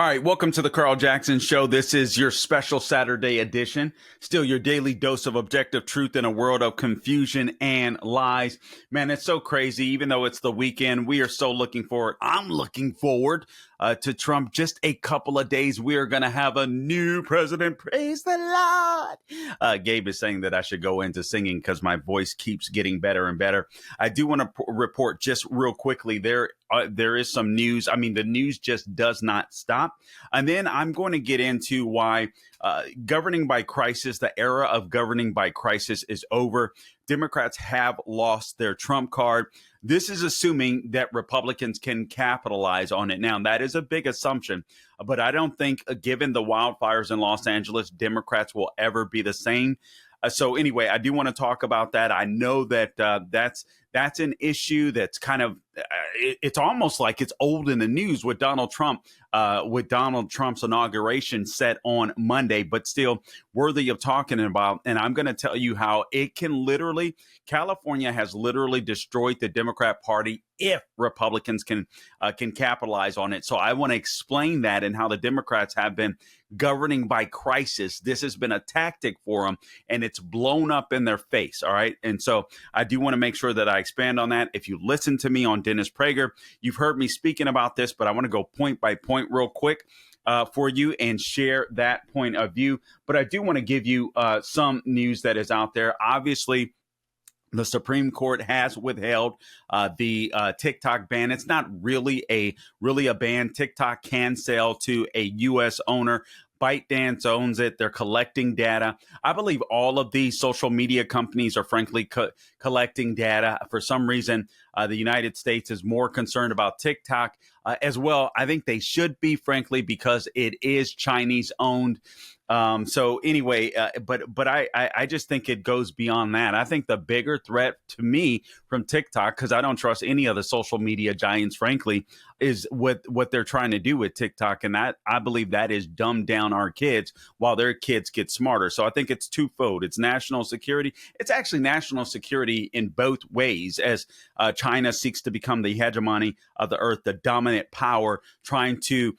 All right, welcome to the Carl Jackson Show. This is your special Saturday edition. Still your daily dose of objective truth in a world of confusion and lies. Man, it's so crazy. Even though it's the weekend, we are so looking forward. I'm looking forward to Trump. Just a couple of days, we are going to have a new president. Praise the Lord. Gabe is saying that I should go into singing because my voice keeps getting better and better. I do want to report just real quickly there is some news. I mean, the news just does not stop. And then I'm going to get into why governing by crisis, the era of governing by crisis is over. Democrats have lost their trump card. This is assuming that Republicans can capitalize on it. Now, that is a big assumption, but I don't think, given the wildfires in Los Angeles, Democrats will ever be the same. So anyway, I do want to talk about that. I know that that's an issue that's kind of it's almost like it's old in the news with Donald Trump's inauguration set on Monday, but still worthy of talking about. And I'm going to tell you how it can literally, California has literally destroyed the Democrat Party if Republicans can capitalize on it. So I want to explain that and how the Democrats have been governing by crisis. This has been a tactic for them, and it's blown up in their face. All right. And so I do want to make sure that I expand on that. If you listen to me on Dennis Prager, you've heard me speaking about this, but I want to go point by point real quick for you and share that point of view. But I do want to give you some news that is out there. Obviously, the Supreme Court has withheld the TikTok ban. It's not really a ban. TikTok can sell to a U.S. owner. ByteDance owns it. They're collecting data. I believe all of these social media companies are frankly collecting data. For some reason, the United States is more concerned about TikTok as well. I think they should be, frankly, because it is Chinese owned. So anyway, but I just think it goes beyond that. I think the bigger threat to me from TikTok, because I don't trust any of the social media giants, frankly, is what they're trying to do with TikTok. And that I believe that is dumb down our kids while their kids get smarter. So I think it's twofold. It's national security. It's actually national security in both ways as China seeks to become the hegemony of the earth, the dominant power, trying to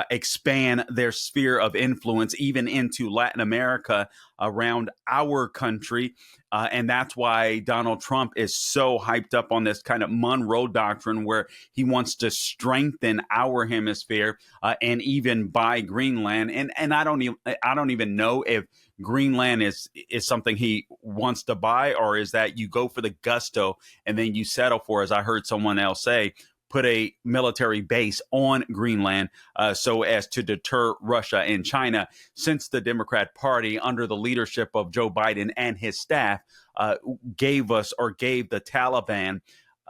expand their sphere of influence even into Latin America around our country. And that's why Donald Trump is so hyped up on this kind of Monroe Doctrine, where he wants to strengthen our hemisphere and even buy Greenland. And I don't even know if Greenland is something he wants to buy, or is that you go for the gusto and then you settle for, as I heard someone else say, put a military base on Greenland so as to deter Russia and China, since the Democrat Party, under the leadership of Joe Biden and his staff, gave the Taliban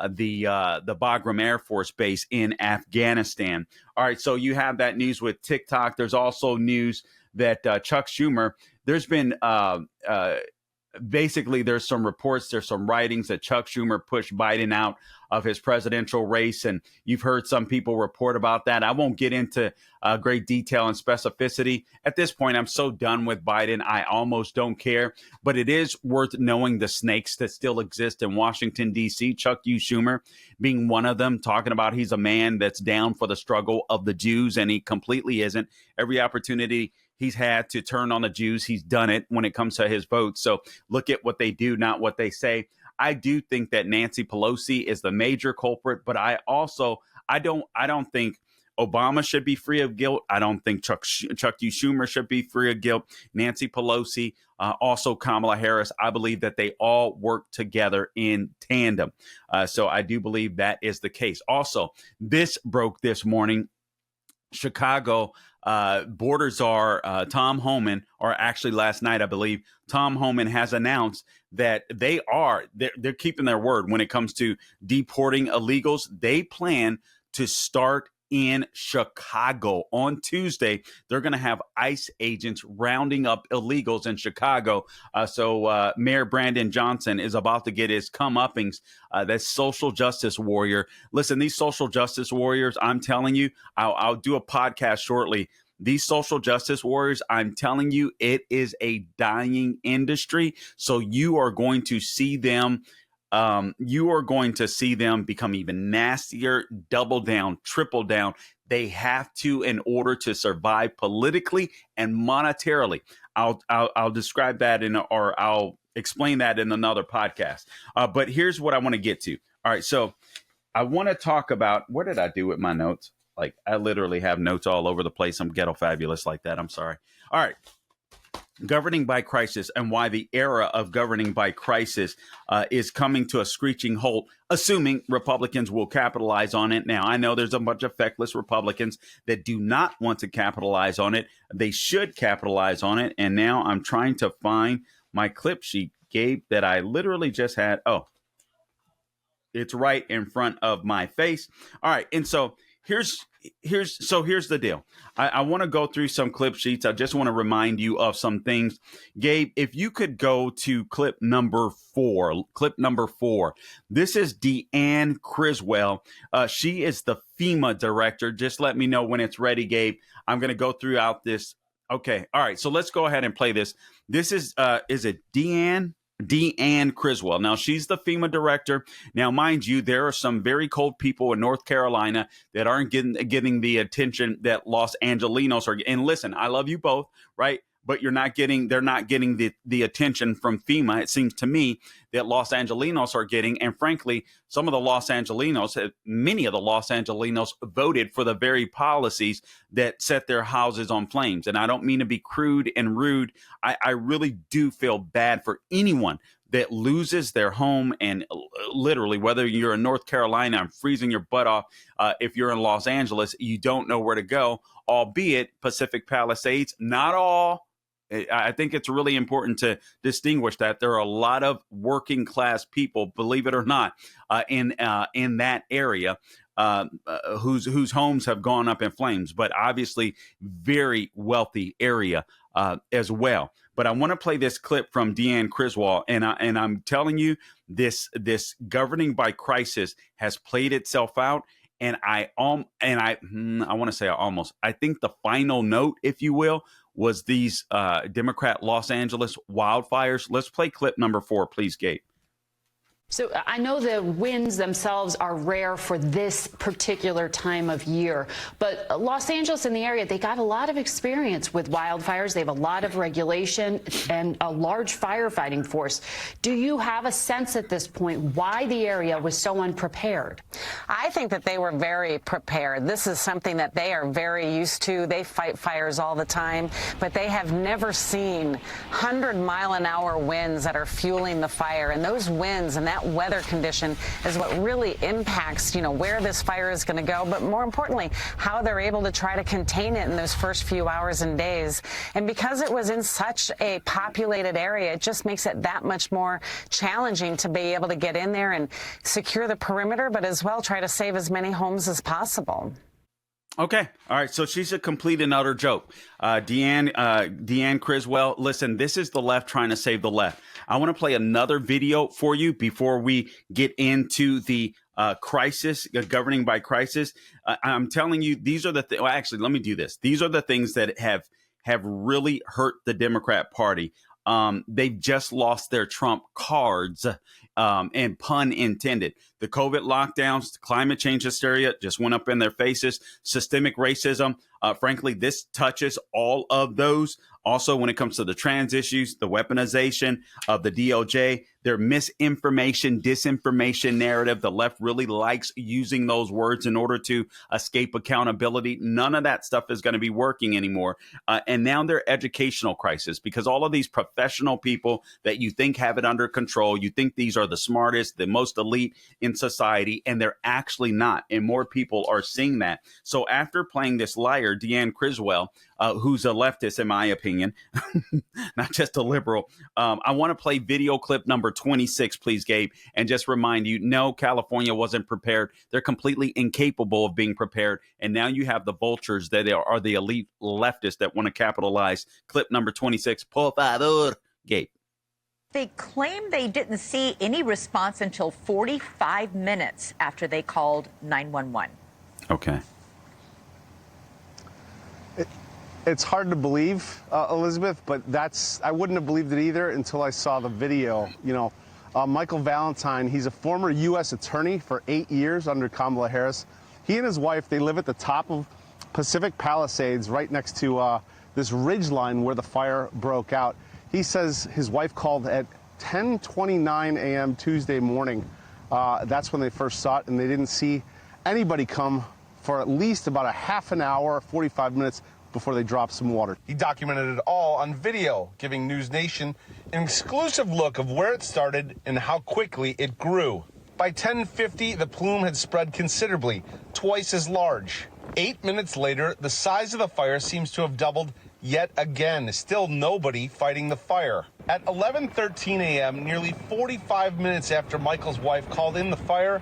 the Bagram Air Force Base in Afghanistan. All right, so you have that news with TikTok. There's also news that Chuck Schumer, there's been basically, there's some reports, there's some writings that Chuck Schumer pushed Biden out of his presidential race. And you've heard some people report about that. I won't get into great detail and specificity. At this point, I'm so done with Biden, I almost don't care. But it is worth knowing the snakes that still exist in Washington, D.C. Chuck Schumer being one of them, talking about he's a man that's down for the struggle of the Jews, and he completely isn't. Every opportunity he's had to turn on the Jews, he's done it when it comes to his votes. So look at what they do, not what they say. I do think that Nancy Pelosi is the major culprit, but I don't think Obama should be free of guilt. I don't think Chuck Schumer should be free of guilt. Nancy Pelosi, also Kamala Harris. I believe that they all work together in tandem. So I do believe that is the case. Also, this broke this morning. Chicago border czar Tom Homan, or actually last night, I believe, Tom Homan has announced that they're keeping their word when it comes to deporting illegals. They plan to start in Chicago on Tuesday. They're going to have ICE agents rounding up illegals in Chicago. So Mayor Brandon Johnson is about to get his comeuppings. That social justice warrior. Listen, these social justice warriors, I'm telling you, I'll do a podcast shortly. These social justice warriors, I'm telling you, it is a dying industry. So you are going to see them. You are going to see them become even nastier, double down, triple down. They have to in order to survive politically and monetarily. I'll describe that or I'll explain that in another podcast. But here's what I want to get to. All right, so I want to talk about, what did I do with my notes? Like, I literally have notes all over the place. I'm ghetto fabulous like that. I'm sorry. All right. Governing by crisis, and why the era of governing by crisis is coming to a screeching halt, assuming Republicans will capitalize on it. Now, I know there's a bunch of feckless Republicans that do not want to capitalize on it. They should capitalize on it. And now I'm trying to find my clip sheet, Gabe, that I literally just had. Oh, it's right in front of my face. All right. And so here's the deal. I want to go through some clip sheets. I just want to remind you of some things. Gabe, if you could go to clip number four. This is Deanne Criswell. She is the FEMA director. Just let me know when it's ready, Gabe. I'm going to go throughout this. Okay. All right. So let's go ahead and play this. This is it Deanne Criswell. Now, she's the FEMA director. Now, mind you, there are some very cold people in North Carolina that aren't getting the attention that Los Angelinos are. And listen, I love you both, right? But they're not getting the attention from FEMA. It seems to me that Los Angelinos are getting, and frankly, many of the Los Angelinos voted for the very policies that set their houses on flames. And I don't mean to be crude and rude. I really do feel bad for anyone that loses their home, and literally, whether you're in North Carolina and freezing your butt off, if you're in Los Angeles, you don't know where to go, albeit Pacific Palisades, not all. I think it's really important to distinguish that there are a lot of working class people, believe it or not, in that area whose homes have gone up in flames, but obviously very wealthy area as well. But I want to play this clip from Deanne Criswell, and I'm telling you, this governing by crisis has played itself out. And I want to say almost. I think the final note, if you will, was these Democrat Los Angeles wildfires. Let's play clip number 4, please, Gabe. So I know the winds themselves are rare for this particular time of year, but Los Angeles and the area, they got a lot of experience with wildfires. They have a lot of regulation and a large firefighting force. Do you have a sense at this point why the area was so unprepared? I think that they were very prepared. This is something that they are very used to. They fight fires all the time, but they have never seen 100-mile-an-hour winds that are fueling the fire. And those winds and that weather condition is what really impacts, where this fire is going to go, but more importantly, how they're able to try to contain it in those first few hours and days. And because it was in such a populated area, it just makes it that much more challenging to be able to get in there and secure the perimeter, but as well try to save as many homes as possible. Okay. All right. So she's a complete and utter joke. Deanne Criswell, listen, this is the left trying to save the left. I want to play another video for you before we get into the crisis, governing by crisis. I'm telling you, these are the things. Well, actually, let me do this. These are the things that have really hurt the Democrat Party. They've just lost their Trump cards, and pun intended. The COVID lockdowns, the climate change hysteria just went up in their faces. Systemic racism. Frankly, this touches all of those. Also, when it comes to the trans issues, the weaponization of the DOJ, their misinformation, disinformation narrative, the left really likes using those words in order to escape accountability. None of that stuff is going to be working anymore. And now their educational crisis, because all of these professional people that you think have it under control, you think these are the smartest, the most elite in society, and they're actually not. And more people are seeing that. So after playing this liar, Deanne Criswell, who's a leftist, in my opinion, not just a liberal. I want to play video clip number 26, please, Gabe, and just remind you, no, California wasn't prepared. They're completely incapable of being prepared. And now you have the vultures that are the elite leftists that want to capitalize. Clip number 26, por favor, Gabe. They claim they didn't see any response until 45 minutes after they called 911. Okay. It's hard to believe, Elizabeth, but I wouldn't have believed it either until I saw the video. Michael Valentine, he's a former U.S. attorney for 8 years under Kamala Harris. He and his wife, they live at the top of Pacific Palisades, right next to this ridge line where the fire broke out. He says his wife called at 10:29 a.m. Tuesday morning. That's when they first saw it, and they didn't see anybody come for at least about a half an hour, 45 minutes before they dropped some water. He documented it all on video, giving News Nation an exclusive look of where it started and how quickly it grew. By 10:50, the plume had spread considerably, twice as large. 8 minutes later, the size of the fire seems to have doubled yet again. Still nobody fighting the fire. At 11:13 a.m., nearly 45 minutes after Michael's wife called in the fire,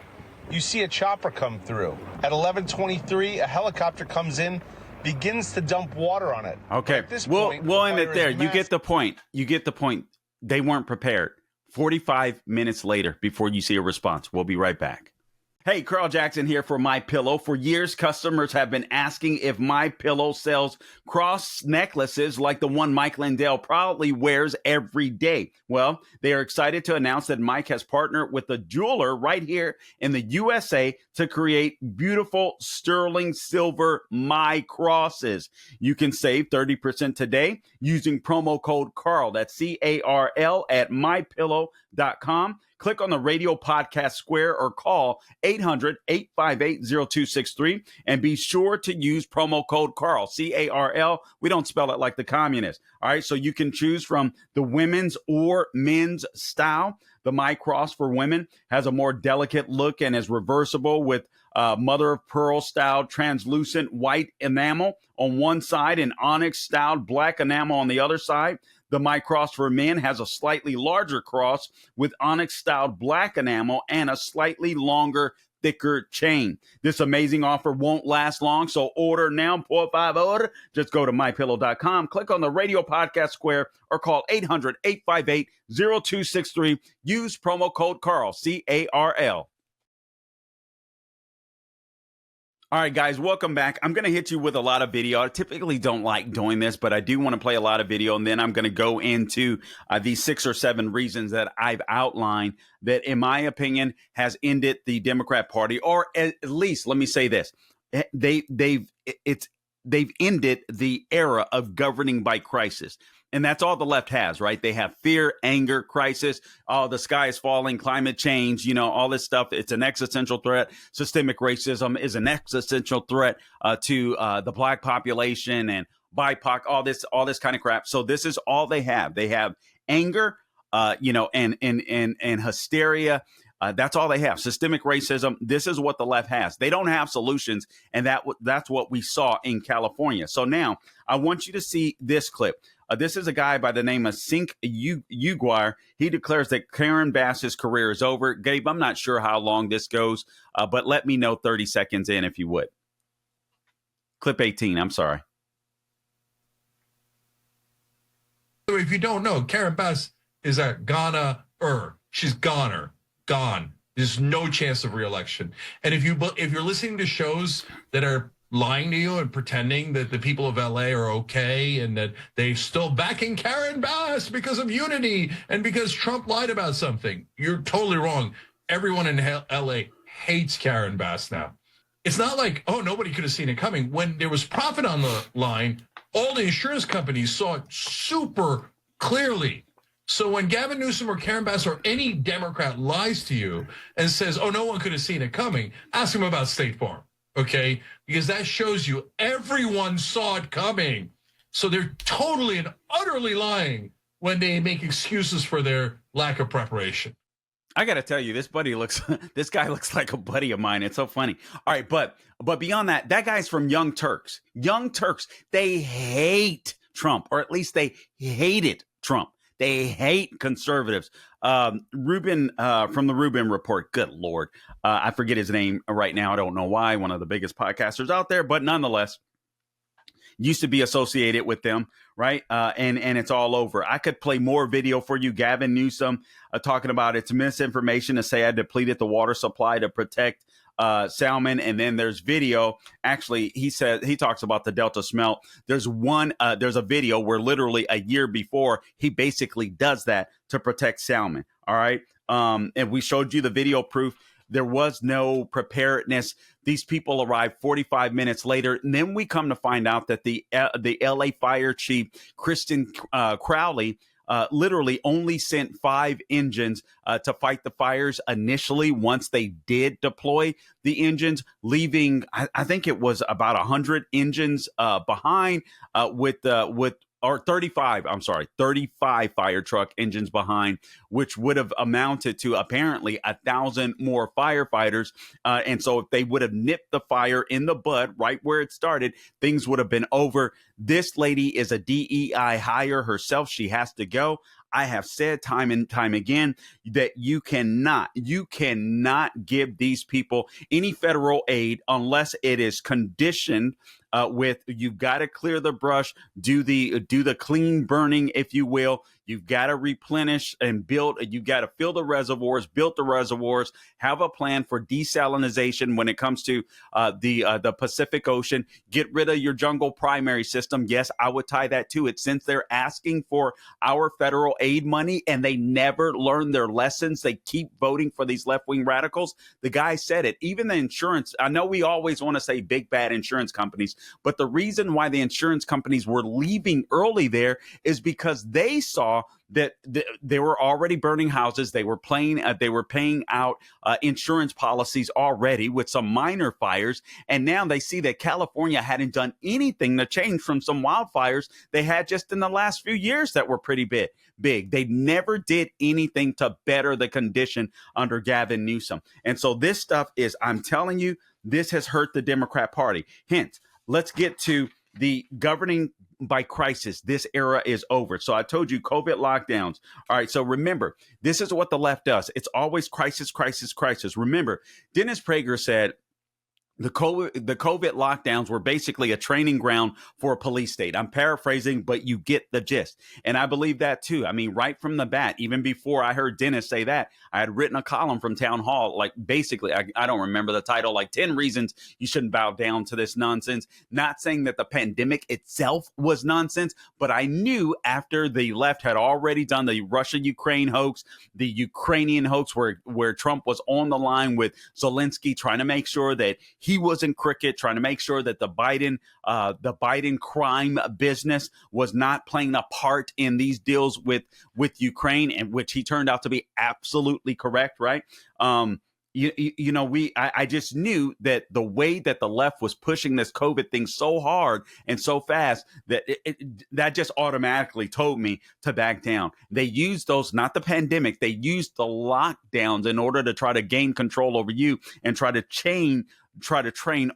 you see a chopper come through. At 11:23, a helicopter comes in, begins to dump water on it. Okay, At this we'll point, end the it fire there. is You get massive. the point. You get the point. They weren't prepared. 45 minutes later before you see a response. We'll be right back. Hey, Carl Jackson here for My Pillow. For years, customers have been asking if My Pillow sells cross necklaces like the one Mike Lindell proudly wears every day. Well, they are excited to announce that Mike has partnered with a jeweler right here in the USA to create beautiful sterling silver My Crosses. You can save 30% today using promo code Carl. That's CARL at mypillow.com. Click on the radio podcast square or call 800-858-0263 and be sure to use promo code Carl, C-A-R-L. We don't spell it like the communists. All right, so you can choose from the women's or men's style. The My Cross for women has a more delicate look and is reversible with mother of pearl style translucent white enamel on one side and onyx styled black enamel on the other side. The My Cross for Men has a slightly larger cross with onyx-styled black enamel and a slightly longer, thicker chain. This amazing offer won't last long, so order now, por favor. Just go to mypillow.com, click on the radio podcast square, or call 800-858-0263. Use promo code Carl, C-A-R-L. All right, guys, welcome back. I'm going to hit you with a lot of video. I typically don't like doing this, but I do want to play a lot of video, and then I'm going to go into these 6 or 7 reasons that I've outlined that, in my opinion, has ended the Democrat Party, or at least, let me say this, they've ended the era of governing by crisis. And that's all the left has, right? They have fear, anger, crisis. Oh, the sky is falling, climate change, all this stuff. It's an existential threat. Systemic racism is an existential threat to the black population and BIPOC, all this kind of crap. So this is all they have. They have anger, and hysteria. That's all they have. Systemic racism. This is what the left has. They don't have solutions. And that's what we saw in California. So now I want you to see this clip. This is a guy by the name of Sink Uguire. He declares that Karen Bass's career is over. Gabe, I'm not sure how long this goes, but let me know 30 seconds in if you would. Clip 18. I'm sorry. If you don't know, Karen Bass is a goner. She's gone. There's no chance of reelection. And if you're listening to shows that are lying to you and pretending that the people of LA are okay and that they're still backing Karen Bass because of unity and because Trump lied about something, you're totally wrong. Everyone in LA hates Karen Bass now. It's not like, oh, nobody could have seen it coming. When there was profit on the line, all the insurance companies saw it super clearly. So when Gavin Newsom or Karen Bass or any Democrat lies to you and says, oh, no one could have seen it coming, ask them about State Farm, okay? Because that shows you everyone saw it coming. So they're totally and utterly lying when they make excuses for their lack of preparation. I got to tell you, this guy looks like a buddy of mine. It's so funny. All right, but beyond that guy's from Young Turks. Young Turks, they hate Trump, or at least they hated Trump. They hate conservatives. Rubin from the Rubin Report. Good Lord. I forget his name right now. I don't know why. One of the biggest podcasters out there, but nonetheless, used to be associated with them, right? And it's all over. I could play more video for you. Gavin Newsom talking about it's misinformation to say I depleted the water supply to protect salmon. And then there's video. Actually, he talks about the Delta smelt. There's a video where literally a year before he basically does that to protect salmon. All right. And we showed you the video proof. There was no preparedness. These people arrived 45 minutes later. And then we come to find out that the LA fire chief, Kristen Crowley, literally only sent 5 engines to fight the fires initially once they did deploy the engines, leaving, I think it was about 100 engines behind with 35 fire truck engines behind, which would have amounted to apparently 1,000 more firefighters. And so if they would have nipped the fire in the bud right where it started, things would have been over. This lady is a DEI hire herself. She has to go. I have said time and time again that you cannot give these people any federal aid unless it is conditioned with you've got to clear the brush, do the clean burning, if you will. You've got to replenish and build. You've got to fill the reservoirs, build the reservoirs, have a plan for desalination when it comes to the Pacific Ocean. Get rid of your jungle primary system. Yes, I would tie that to it, since they're asking for our federal aid money and they never learn their lessons. They keep voting for these left-wing radicals. The guy said it. Even the insurance, I know we always want to say big bad insurance companies, but the reason why the insurance companies were leaving early there is because they saw that they were already burning houses. They were paying out insurance policies already with some minor fires. And now they see that California hadn't done anything to change from some wildfires they had just in the last few years that were pretty big. They never did anything to better the condition under Gavin Newsom. And so this stuff is, I'm telling you, this has hurt the Democrat Party. Hence, let's get to the governing by crisis. This era is over. So I told you COVID lockdowns. All right. So remember, this is what the left does. It's always crisis, crisis, crisis. Remember, Dennis Prager said the COVID lockdowns were basically a training ground for a police state. I'm paraphrasing, but you get the gist. And I believe that too. I mean, right from the bat, even before I heard Dennis say that, I had written a column from Town Hall, like basically, I don't remember the title, like 10 reasons you shouldn't bow down to this nonsense. Not saying that the pandemic itself was nonsense, but I knew after the left had already done the Russia-Ukraine hoax, the Ukrainian hoax where Trump was on the line with Zelensky trying to make sure that he wasn't crooked, trying to make sure that the Biden crime business was not playing a part in these deals with Ukraine, and which he turned out to be absolutely correct, right? I just knew that the way that the left was pushing this COVID thing so hard and so fast that that just automatically told me to back down. They used those, not the pandemic, they used the lockdowns in order to try to gain control over you and try to train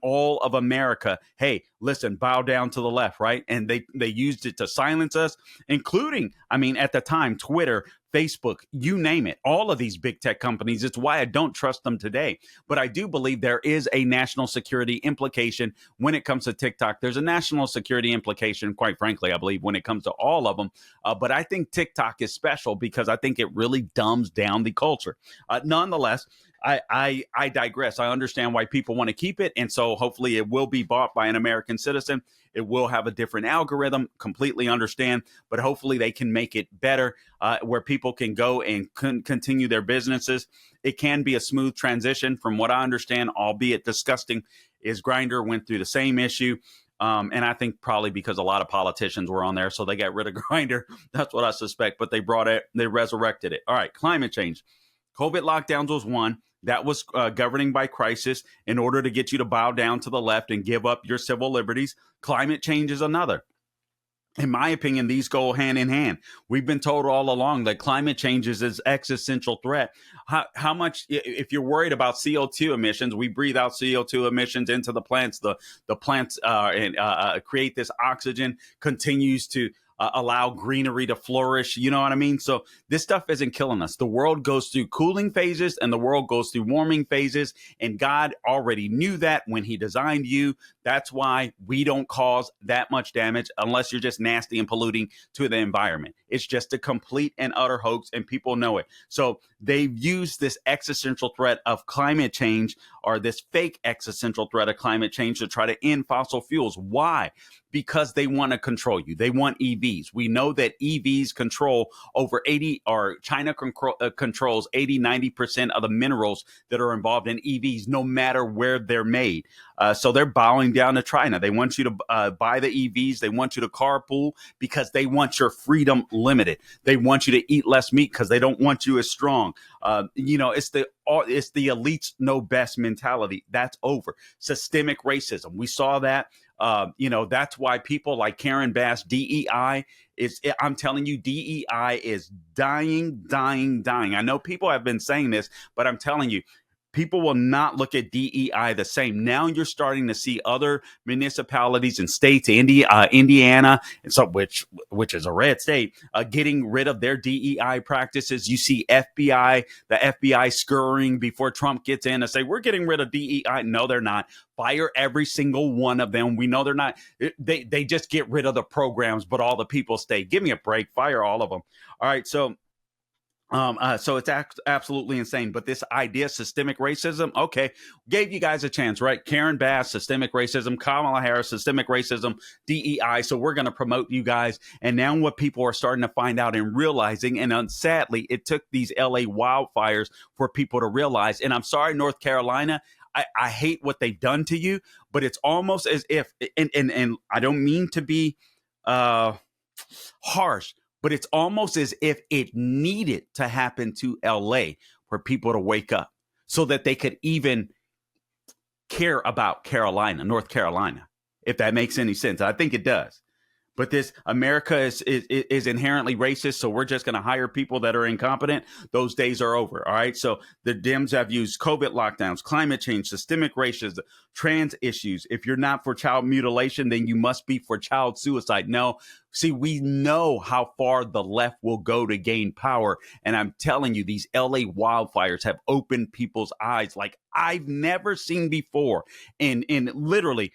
all of America. Hey, listen, bow down to the left, right? And they used it to silence us, including, I mean, at the time, Twitter, Facebook, you name it, all of these big tech companies. It's why I don't trust them today. But I do believe there is a national security implication when it comes to TikTok. There's a national security implication, quite frankly, I believe, when it comes to all of them. But I think TikTok is special because I think it really dumbs down the culture. Nonetheless, I digress. I understand why people want to keep it. And so hopefully it will be bought by an American citizen. It will have a different algorithm, completely understand, but hopefully they can make it better where people can go and continue their businesses. It can be a smooth transition from what I understand, albeit disgusting, is Grindr went through the same issue. And I think probably because a lot of politicians were on there, so they got rid of Grindr. That's what I suspect, but they resurrected it. All right, climate change. COVID lockdowns was one. That was governing by crisis in order to get you to bow down to the left and give up your civil liberties. Climate change is another. In my opinion, these go hand in hand. We've been told all along that climate change is an existential threat. How much, if you're worried about CO2 emissions, we breathe out CO2 emissions into the plants. The plants create this oxygen, continues to allow greenery to flourish. You know what I mean? So this stuff isn't killing us. The world goes through cooling phases and the world goes through warming phases. And God already knew that when he designed you That's why we don't cause that much damage unless you're just nasty and polluting to the environment. It's just a complete and utter hoax, and people know it. So they've used this existential threat of climate change, or this fake existential threat of climate change, to try to end fossil fuels. Why? Because they want to control you. They want EVs. We know that EVs control over 80, or China controls 80, 90% of the minerals that are involved in EVs, no matter where they're made. So they're bowing down to China. They want you to buy the EVs. They want you to carpool because they want your freedom limited. They want you to eat less meat because they don't want you as strong. It's the elites know best mentality. That's over. Systemic racism. We saw that. That's why people like Karen Bass, DEI I'm telling you, DEI is dying. I know people have been saying this, but I'm telling you, people will not look at DEI the same. Now you're starting to see other municipalities and states, Indiana, and so which is a red state, getting rid of their DEI practices. You see the FBI scurrying before Trump gets in and say, we're getting rid of DEI. No, they're not. Fire every single one of them. We know they're not. They just get rid of the programs, but all the people stay. Give me a break. Fire all of them. All right, so it's absolutely insane. But this idea, systemic racism, okay, gave you guys a chance, right? Karen Bass, systemic racism. Kamala Harris, systemic racism. DEI. So we're going to promote you guys. And now what people are starting to find out and realizing, and sadly, it took these LA wildfires for people to realize. And I'm sorry, North Carolina, I hate what they've done to you, but it's almost as if, and I don't mean to be harsh, but it's almost as if it needed to happen to LA for people to wake up so that they could even care about North Carolina, if that makes any sense. I think it does. But this America is inherently racist, so we're just going to hire people that are incompetent. Those days are over. All right. So the Dems have used COVID lockdowns, climate change, systemic racism, trans issues. If you're not for child mutilation, then you must be for child suicide. No. See, we know how far the left will go to gain power. And I'm telling you, these LA wildfires have opened people's eyes like I've never seen before. And literally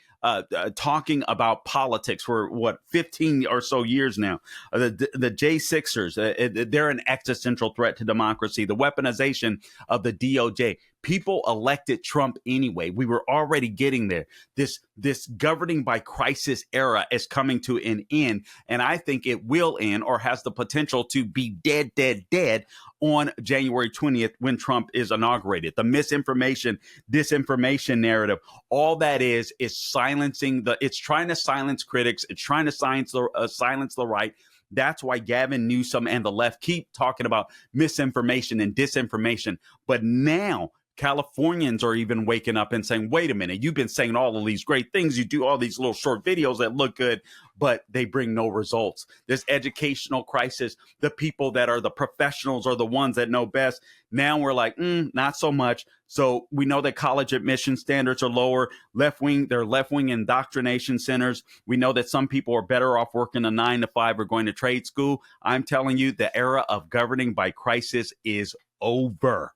talking about politics for 15 or so years now. The J6ers, they're an existential threat to democracy. The weaponization of the DOJ. People elected Trump anyway. We were already getting there. This governing by crisis era is coming to an end. And I think it will end, or has the potential to be dead on January 20th when Trump is inaugurated. The misinformation, disinformation narrative, all that is silencing it's trying to silence critics. It's trying to silence the right. That's why Gavin Newsom and the left keep talking about misinformation and disinformation. But now Californians are even waking up and saying, wait a minute, you've been saying all of these great things. You do all these little short videos that look good, but they bring no results. This educational crisis, the people that are the professionals are the ones that know best. Now we're like, not so much. So we know that college admission standards are lower. They're left-wing indoctrination centers. We know that some people are better off working a 9 to 5 or going to trade school. I'm telling you, the era of governing by crisis is over.